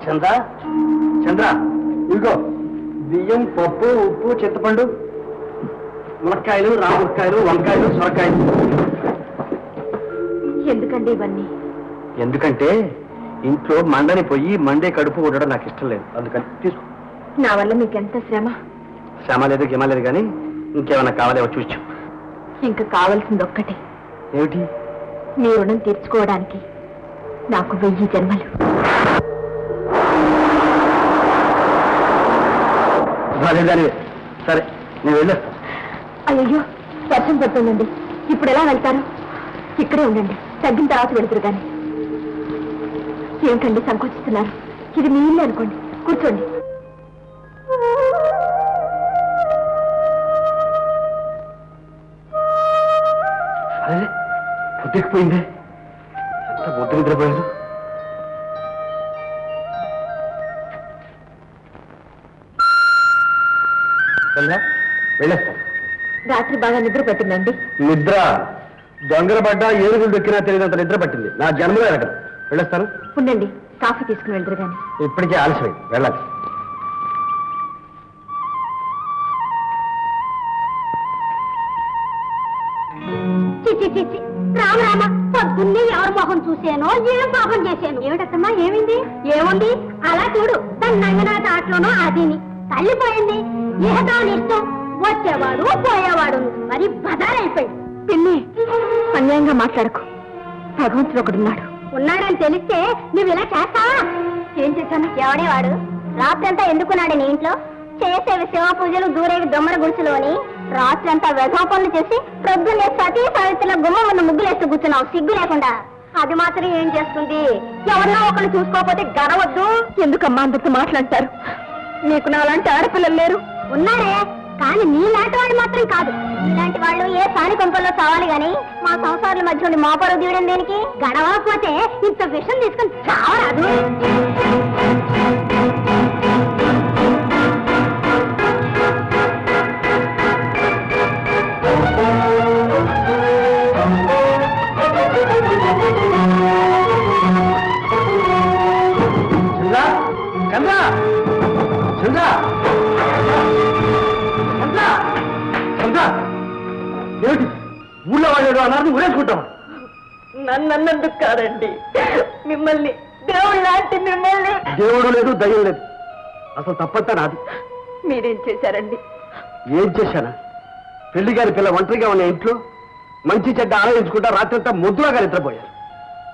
చంద్ర చంద్ర ఇదిగో బియ్యం పప్పు ఉప్పు చింతపండు ములక్కాయలు రాములకాయలు వంకాయలు సొరకాయలు. ఎందుకండి ఇవన్నీ? ఎందుకంటే ఇంట్లో మండని పోయి మండే కడుపు ఉండడం నాకు ఇష్టం లేదు, అందుకని తీసుకో. నా వల్ల మీకు ఎంత శ్రమ. శ్రమ లేదు గిమ లేదు కానీ ఇంకేమైనా కావాలేమో చూచు. ఇంకా కావాల్సింది ఒక్కటే. ఏమిటి? మీ రుణం తీర్చుకోవడానికి నాకు 1000 జన్మలు. సరే నేను వెళ్ళొస్తా. అయ్యో వర్షం పడుతుందండి, ఇప్పుడు ఎలా వెళ్తారు? ఇక్కడే ఉండండి, తగ్గిన తర్వాత వెళ్తురు కానీ. ఏమిటండి సంకోచిస్తున్నారు? ఇది మీ ఇల్లు అనుకోండి, కూర్చోండి. అదే పొద్దుకుపోయిందే, ఎంత పొద్దు నిద్రపోయారు. వెళ్ళొస్తాను. రాత్రి బాగా నిద్ర పట్టిందండి? నిద్ర దొంగల పడ్డా ఏరుగులు దొక్కినా తెలియనంత నిద్ర పట్టింది నా జన్మలో ఎరగదు. వెళ్ళొస్తాను. ఉండండి, కాఫీ తీసుకుని వెళ్తురు కానీ. ఇప్పటికే ఆలస్యమైంది, వెళ్ళాలి. రామ పొద్దున్నే ఎవరి మొహం చూసానో ఏం పాపం చేశాను. ఏమిటమ్మా ఏమింది? ఏముంది అలా చూడు, తన నంగనాథ ఆటలోనో అదిని తల్లిపోయింది. ఏదాని ఇష్టం, వచ్చేవాడు పోయేవాడు, మరి బదారైపోయింది. పిన్ని అన్యాయంగా మాట్లాడకు, భగవంతుడు ఒకడున్నాడు. ఉన్నాడని తెలిస్తే నువ్వు ఇలా చేస్తావా? ఏం చేశాను? ఎవడేవాడు? రాత్రంతా ఎందుకున్నాడు నీ ఇంట్లో? చేసేవి శివ పూజలు, దూరేవి దొమ్మల గుడిసెలోని. రాత్రంతా వ్యధా పనులు చేసి ప్రొద్దునే సతీ సావిత్రిలో గుమ్మ ముందు ముగ్గులేస్తూ కూర్చున్నావు సిగ్గు లేకుండా. అది మాత్రం ఏం చేస్తుంది? ఎవరినో ఒకరు చూసుకోకపోతే గడవద్దు. ఎందుకమ్మా అందరితో మాట్లాడతారు? నీకు నాలాంటి ఆడపిల్లలు లేరు? ఉన్నారే, కానీ నీలాంటి వాళ్ళు మాత్రం కాదు. ఇలాంటి వాళ్ళు ఏ సాని కొంపల్లో చావాలి గాని మా సంసారాల మధ్య ఉండి మోపరు తీయడం దేనికి? గడవకపోతే ఇంత విషయం తీసుకుని చావరాదు. ఏమిటి ఊళ్ళో వాళ్ళు అన్నారు ఊరేసుకుంటావా? నన్నందుకు కాదండి, మిమ్మల్ని, దేవుడు లాంటి మిమ్మల్ని. దేవుడు లేదు, దయ్యం లేదు, అసలు తప్పంతా నాది. మీరేం చేశారండి? ఏం చేశానా? పెళ్లి గారి పిల్ల ఒంటరిగా ఉన్న ఇంట్లో మంచి చెడ్డ ఆలోచించుకుంటా రాత్రంతా ముద్దులాగా నిద్రపోయారు.